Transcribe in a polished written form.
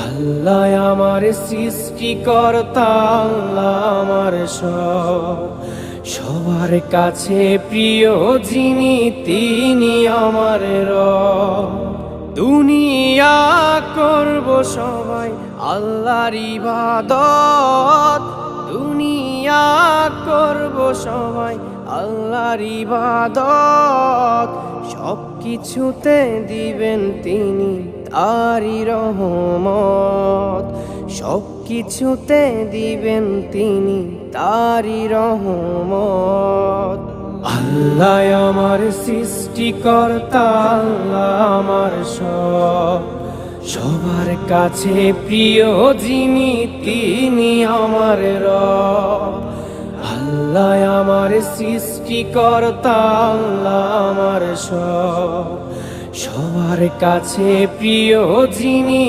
আল্লাহ আমার সৃষ্টিকর্তা, আল্লাহ আমার সব, সবার কাছে প্রিয় যিনি তিনি আমার রব। দুনিয়া করব সবাই আল্লাহর ইবাদত, দুনিয়া করব সবাই আল্লাহর ইবাদত, সব কিছুতে দিবেন তিনি তারি রহমত, সব কিছুতে দিবেন তিনি তারি রহমত। আল্লাহ আমার সৃষ্টিকর্তা, আল্লাহ আমার সব, সবার কাছে প্রিয় যিনি তিনি আমার রব। আল্লাহ আমার সৃষ্টিকর্তা, আল্লাহ আমার সব, সবার কাছে প্রিয় যিনি